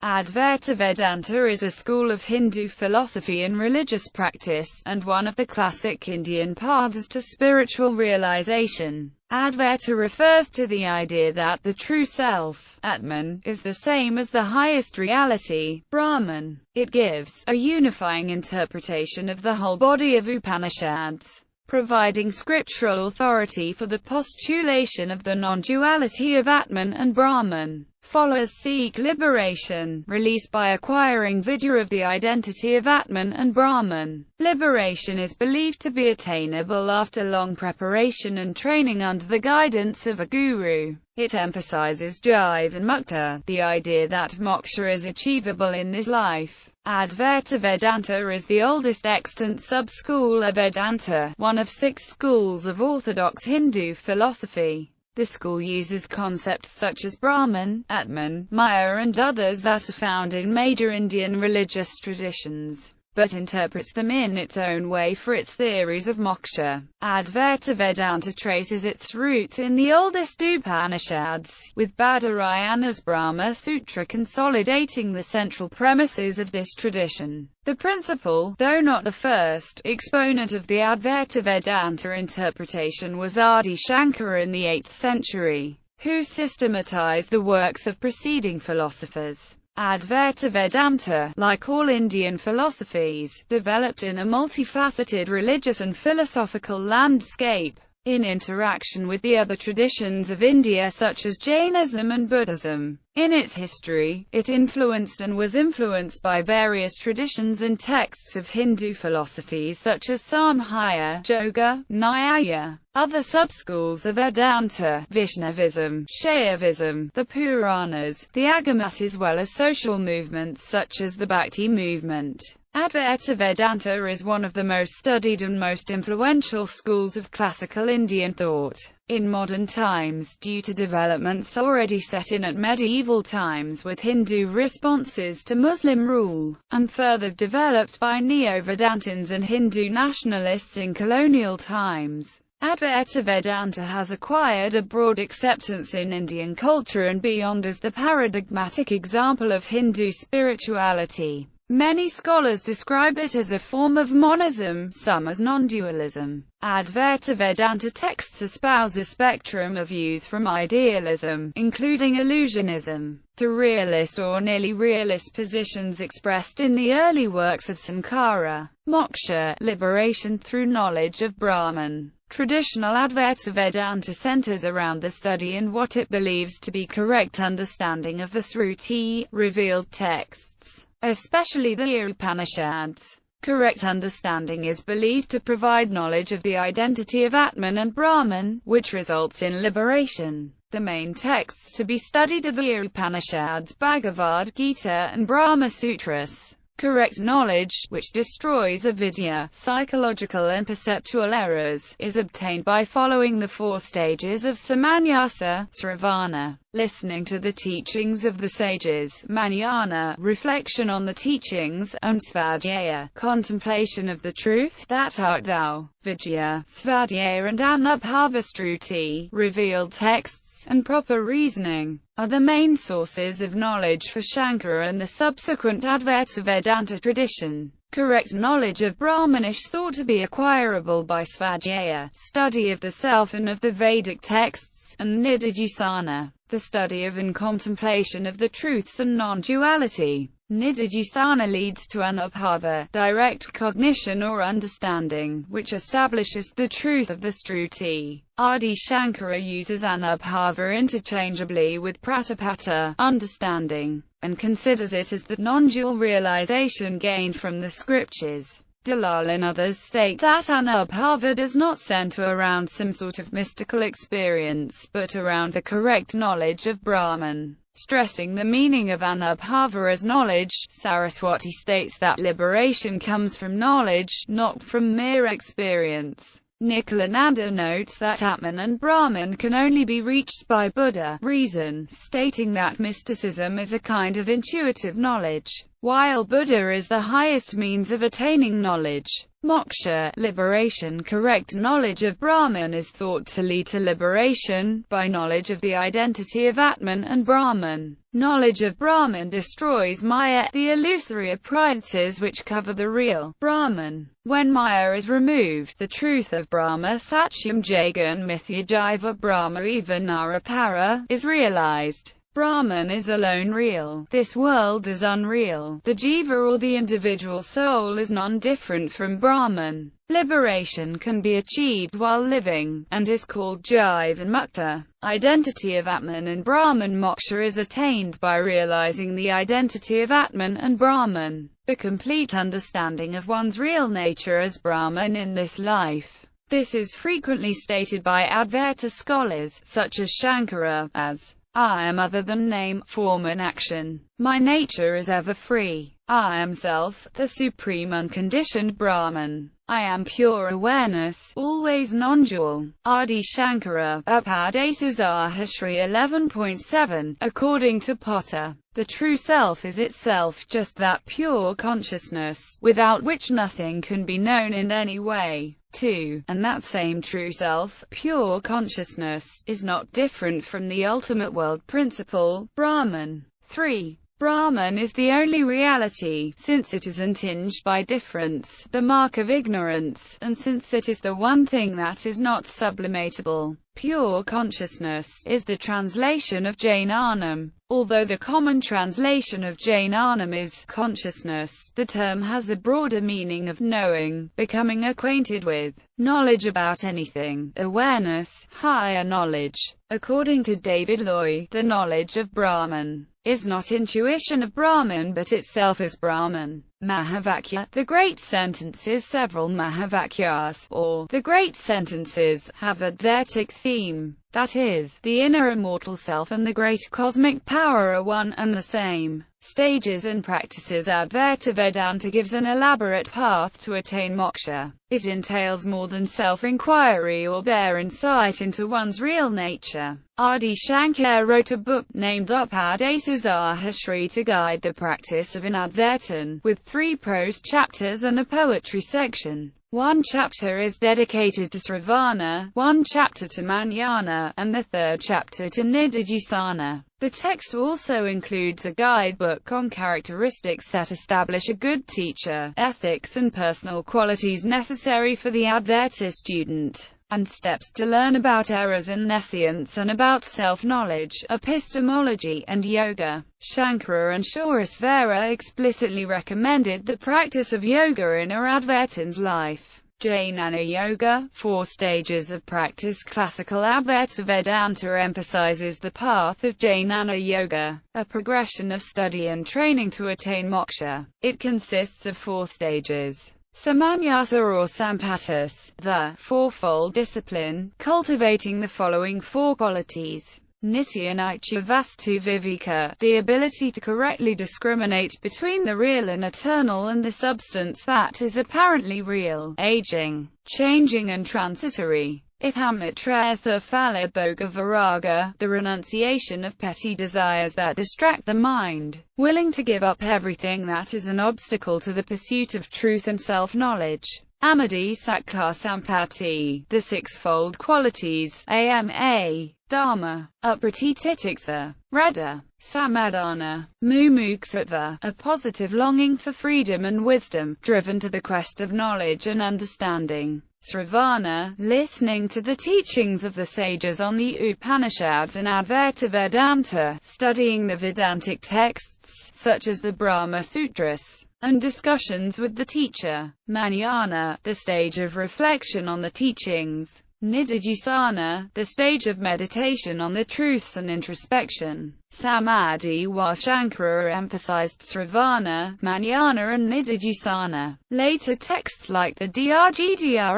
Advaita Vedanta is a school of Hindu philosophy and religious practice, and one of the classic Indian paths to spiritual realization. Advaita refers to the idea that the true self, Atman, is the same as the highest reality, Brahman. It gives a unifying interpretation of the whole body of Upanishads, providing scriptural authority for the postulation of the non-duality of Atman and Brahman. Followers seek liberation, release by acquiring vidya of the identity of Atman and Brahman. Liberation is believed to be attainable after long preparation and training under the guidance of a guru. It emphasizes Jivan Mukta, the idea that moksha is achievable in this life. Advaita Vedanta is the oldest extant sub-school of Vedanta, one of 6 schools of orthodox Hindu philosophy. The school uses concepts such as Brahman, Atman, Maya and others that are found in major Indian religious traditions, but interprets them in its own way for its theories of moksha. Advaita Vedanta traces its roots in the oldest Upanishads, with Badarayana's Brahma Sutra consolidating the central premises of this tradition. The principal, though not the first, exponent of the Advaita Vedanta interpretation was Adi Shankara in the 8th century, who systematized the works of preceding philosophers. Advaita Vedanta, like all Indian philosophies, developed in a multifaceted religious and philosophical landscape. In interaction with the other traditions of India such as Jainism and Buddhism. In its history, it influenced and was influenced by various traditions and texts of Hindu philosophies such as Samkhya, Yoga, Nyaya. Other sub-schools of Vedanta, Vaishnavism, Shaivism, the Puranas, the Agamas as well as social movements such as the Bhakti movement. Advaita Vedanta is one of the most studied and most influential schools of classical Indian thought. In modern times, due to developments already set in at medieval times with Hindu responses to Muslim rule, and further developed by Neo-Vedantins and Hindu nationalists in colonial times, Advaita Vedanta has acquired a broad acceptance in Indian culture and beyond as the paradigmatic example of Hindu spirituality. Many scholars describe it as a form of monism, some as non-dualism. Advaita Vedanta texts espouse a spectrum of views from idealism, including illusionism, to realist or nearly realist positions expressed in the early works of Sankara. Moksha, liberation through knowledge of Brahman. Traditional Advaita Vedanta centers around the study and what it believes to be correct understanding of the Sruti, revealed texts, especially the Upanishads. Correct understanding is believed to provide knowledge of the identity of Atman and Brahman, which results in liberation. The main texts to be studied are the Upanishads, Bhagavad Gita and Brahma Sutras. Correct knowledge, which destroys avidya, psychological and perceptual errors, is obtained by following the 4 stages of samanyasa, sravana, listening to the teachings of the sages, manana, reflection on the teachings, and svadhyaya, contemplation of the truth, that art thou, vidya, svadhyaya and anubhavastruti, revealed texts, and proper reasoning, are the main sources of knowledge for Shankara and the subsequent Advaita Vedanta tradition. Correct knowledge of Brahman is thought to be acquirable by svadhyaya, study of the self and of the Vedic texts, and nididhyasana, the study of and contemplation of the truths and non-duality. Nididhyasana leads to anubhava, direct cognition or understanding, which establishes the truth of the Sruti. Adi Shankara uses anubhava interchangeably with pratipata, understanding, and considers it as the non-dual realization gained from the scriptures. Dalal and others state that anubhava does not center around some sort of mystical experience, but around the correct knowledge of Brahman. Stressing the meaning of anubhava as knowledge, Saraswati states that liberation comes from knowledge, not from mere experience. Nikhilananda notes that Atman and Brahman can only be reached by Buddha, reason, stating that mysticism is a kind of intuitive knowledge, while Buddha is the highest means of attaining knowledge. Moksha, liberation. Correct knowledge of Brahman is thought to lead to liberation, by knowledge of the identity of Atman and Brahman. Knowledge of Brahman destroys Maya, the illusory appearances which cover the real Brahman. When Maya is removed, the truth of Brahma Satyam Jagan Mithya Jiva Brahma Eva Narapara is realized. Brahman is alone real. This world is unreal. The jiva or the individual soul is non-different from Brahman. Liberation can be achieved while living, and is called Jivan Mukta. Identity of Atman and Brahman. Moksha is attained by realizing the identity of Atman and Brahman, the complete understanding of one's real nature as Brahman in this life. This is frequently stated by Advaita scholars, such as Shankara, as I am other than name, form and action. My nature is ever free. I am self, the supreme unconditioned Brahman. I am pure awareness, always non-dual. Adi Shankara, Upadesasahasri 11.7. According to Potter, the true self is itself just that pure consciousness, without which nothing can be known in any way. 2. And that same true self, pure consciousness, is not different from the ultimate world principle, Brahman. 3. Brahman is the only reality, since it is untinged by difference, the mark of ignorance, and since it is the one thing that is not sublimatable. Pure consciousness is the translation of Jnanam. Although the common translation of Jnanam is consciousness, the term has a broader meaning of knowing, becoming acquainted with, knowledge about anything, awareness, higher knowledge. According to David Loy, the knowledge of Brahman is not intuition of Brahman but itself is Brahman. Mahavakya, the great sentences. Several Mahavakyas, or the great sentences, have Advaitic theme. That is, the inner immortal self and the great cosmic power are one and the same. Stages and practices. Advaita Vedanta gives an elaborate path to attain moksha. It entails more than self-inquiry or bare insight into one's real nature. Adi Shankar wrote a book named Upadesasahasri to guide the practice of Advaitin, with 3 prose chapters and a poetry section. 1 chapter is dedicated to Sravana, 1 chapter to Manana, and the 3rd chapter to Nididusana. The text also includes a guidebook on characteristics that establish a good teacher, ethics and personal qualities necessary for the Advaita student, and steps to learn about errors in nescience and about self-knowledge, epistemology, and yoga. Shankara and Surasvara explicitly recommended the practice of yoga in a Advaitin's life. Jnana Yoga, 4 stages of practice. Classical Advaita Vedanta emphasizes the path of Jnana Yoga, a progression of study and training to attain moksha. It consists of 4 stages. Samanyasa or Sampatis, the fourfold discipline, cultivating the following 4 qualities. Nitya Nitya Vastu Viveka, the ability to correctly discriminate between the real and eternal and the substance that is apparently real, aging, changing and transitory. Ihamitratha Phala Bhoga Viraga, the renunciation of petty desires that distract the mind, willing to give up everything that is an obstacle to the pursuit of truth and self-knowledge. Amadi Sakkha Sampati, the 6-fold qualities, ama, dharma, apratitiksa, rada, samadhana, mumuksatva, a positive longing for freedom and wisdom, driven to the quest of knowledge and understanding. Sravana, listening to the teachings of the sages on the Upanishads and Advaita Vedanta, studying the Vedantic texts, such as the Brahma Sutras, and discussions with the teacher. Manana, the stage of reflection on the teachings. Nididusana, the stage of meditation on the truths and introspection. Samadhi. While Shankara emphasized Sravana, Manana and Nididusana, later texts like the Drgdrsya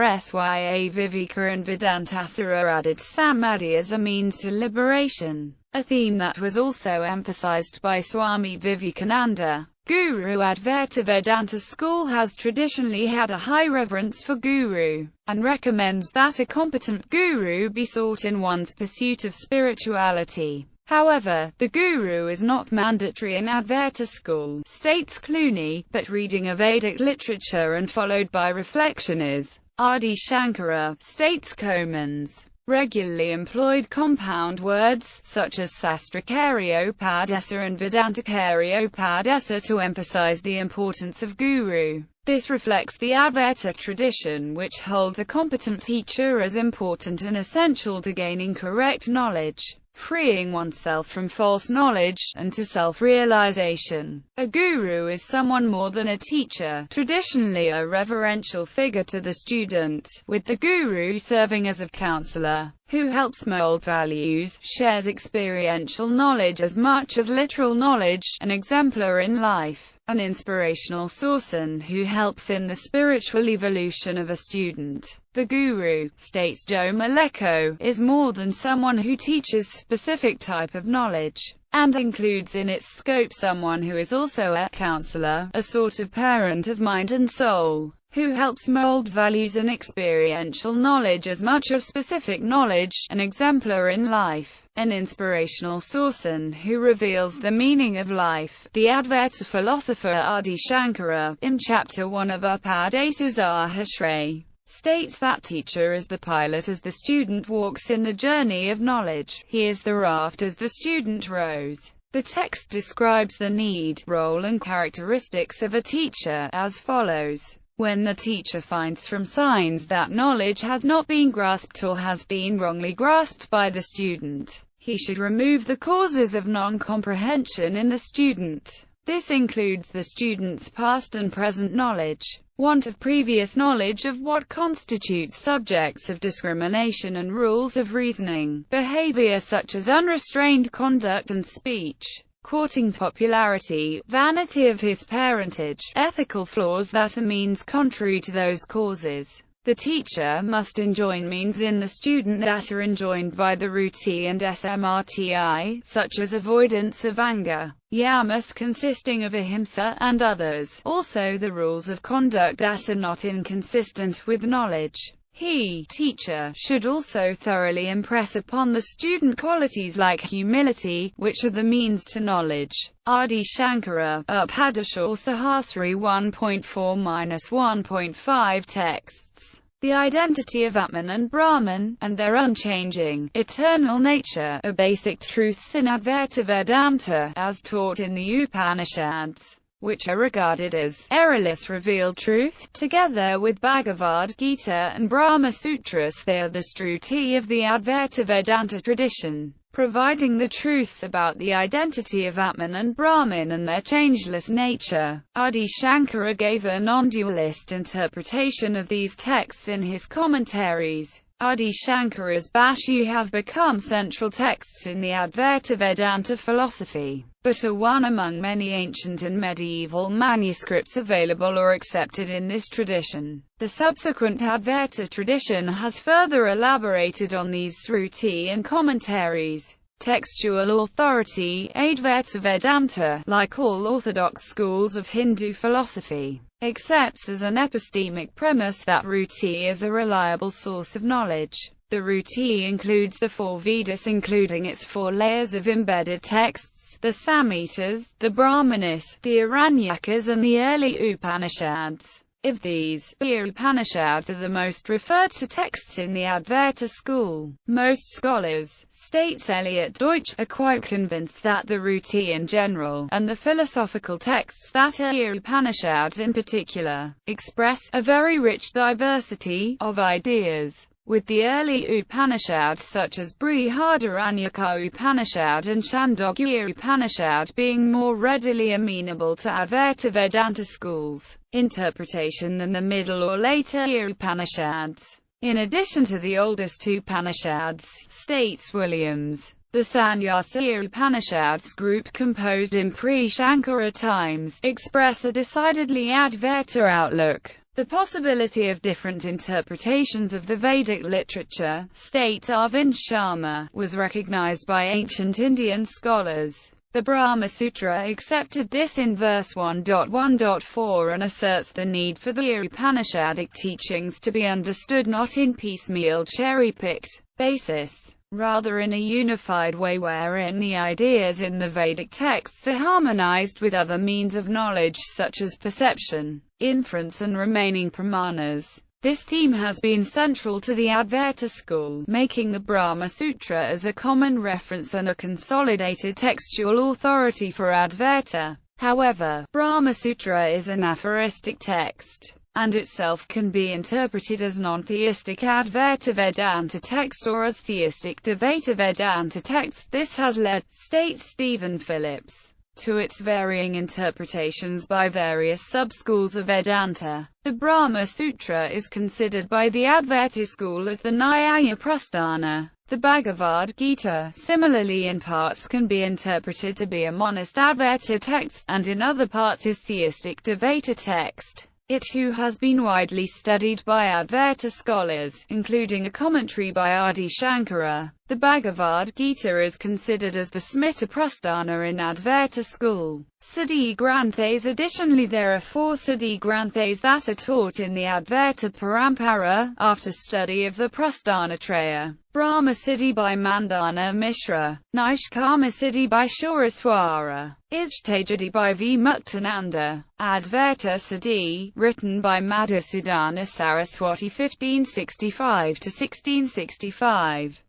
Viveka and Vedantasara added Samadhi as a means to liberation, a theme that was also emphasized by Swami Vivekananda. Guru. Advaita Vedanta school has traditionally had a high reverence for Guru, and recommends that a competent Guru be sought in one's pursuit of spirituality. However, the guru is not mandatory in Advaita school, states Clooney, but reading of Vedic literature and followed by reflection is. Adi Shankara, states Comans, regularly employed compound words, such as Sastrakaryopadesa and Vedantakaryopadesa to emphasize the importance of guru. This reflects the Advaita tradition, which holds a competent teacher as important and essential to gaining correct knowledge, freeing oneself from false knowledge, and to self-realization. A guru is someone more than a teacher, traditionally a reverential figure to the student, with the guru serving as a counselor, who helps mold values, shares experiential knowledge as much as literal knowledge, an exemplar in life, an inspirational source and who helps in the spiritual evolution of a student. The guru, states Joe Maleko, is more than someone who teaches specific type of knowledge, and includes in its scope someone who is also a counselor, a sort of parent of mind and soul, who helps mold values and experiential knowledge as much as specific knowledge, an exemplar in life, an inspirational source and who reveals the meaning of life. The Advaita philosopher Adi Shankara, in Chapter 1 of Upadesasahasra, states that teacher is the pilot as the student walks in the journey of knowledge. He is the raft as the student rows. The text describes the need, role and characteristics of a teacher as follows. When the teacher finds from signs that knowledge has not been grasped or has been wrongly grasped by the student, he should remove the causes of non-comprehension in the student. This includes the student's past and present knowledge, want of previous knowledge of what constitutes subjects of discrimination and rules of reasoning, behavior such as unrestrained conduct and speech, courting popularity, vanity of his parentage, ethical flaws that are means contrary to those causes. The teacher must enjoin means in the student that are enjoined by the Ruti and Smrti, such as avoidance of anger, yamas consisting of ahimsa, and others, also the rules of conduct that are not inconsistent with knowledge. He, teacher, should also thoroughly impress upon the student qualities like humility, which are the means to knowledge. Adi Shankara, Upadesasahasra 1.4-1.5 texts. The identity of Atman and Brahman, and their unchanging, eternal nature, are basic truths in Advaita Vedanta, as taught in the Upanishads, which are regarded as errorless revealed truth. Together with Bhagavad Gita and Brahma Sutras, they are the Shruti of the Advaita Vedanta tradition, providing the truths about the identity of Atman and Brahman and their changeless nature. Adi Shankara gave a non-dualist interpretation of these texts in his commentaries. Adi Shankara's Bhashya have become central texts in the Advaita Vedanta philosophy, but are one among many ancient and medieval manuscripts available or accepted in this tradition. The subsequent Advaita tradition has further elaborated on these Shruti and commentaries. Textual authority. Advaita Vedanta, like all orthodox schools of Hindu philosophy, accepts as an epistemic premise that Ruti is a reliable source of knowledge. The Ruti includes the four Vedas, including its four layers of embedded texts, the Samhitas, the Brahmanas, the Aranyakas and the early Upanishads. Of these, the Upanishads are the most referred to texts in the Advaita school. Most scholars, states Elliot Deutsch, are quite convinced that the Ruti in general, and the philosophical texts that are Upanishads in particular, express a very rich diversity of ideas, with the early Upanishads such as Brihadaranyaka Upanishad and Chandogya Upanishad being more readily amenable to Advaita Vedanta schools' interpretation than the middle or later Upanishads. In addition to the oldest Upanishads, states Williams, the Sannyasa Upanishads group composed in pre-Shankara times, express a decidedly Advaita outlook. The possibility of different interpretations of the Vedic literature, states Arvind Sharma, was recognized by ancient Indian scholars. The Brahma Sutra accepted this in verse 1.1.4 and asserts the need for the Upanishadic teachings to be understood not in piecemeal cherry-picked basis. rather in a unified way wherein the ideas in the Vedic texts are harmonized with other means of knowledge such as perception, inference and remaining pramanas. This theme has been central to the Advaita school, making the Brahma Sutra as a common reference and a consolidated textual authority for Advaita. However, Brahma Sutra is an aphoristic text, and itself can be interpreted as non-theistic Advaita Vedanta text or as theistic Advaita Vedanta text. This has led, states Stephen Phillips, to its varying interpretations by various sub-schools of Vedanta. The Brahma Sutra is considered by the Advaita school as the Nyaya Prasthana. The Bhagavad Gita, similarly in parts can be interpreted to be a monist Advaita text, and in other parts is theistic Advaita text. It too has been widely studied by Advaita scholars, including a commentary by Adi Shankara. The Bhagavad Gita is considered as the Smriti Prasthana in Advaita school. Siddhi Granthas. Additionally, there are 4 Siddhi Granthas that are taught in the Advaita Parampara, after study of the Prasthana Traya. Brahma Siddhi by Mandana Mishra, Nishkama Siddhi by Shuraswara, Ijtihadi by V. Muktananda, Advaita Siddhi, written by Madhusudana Saraswati 1565–1665.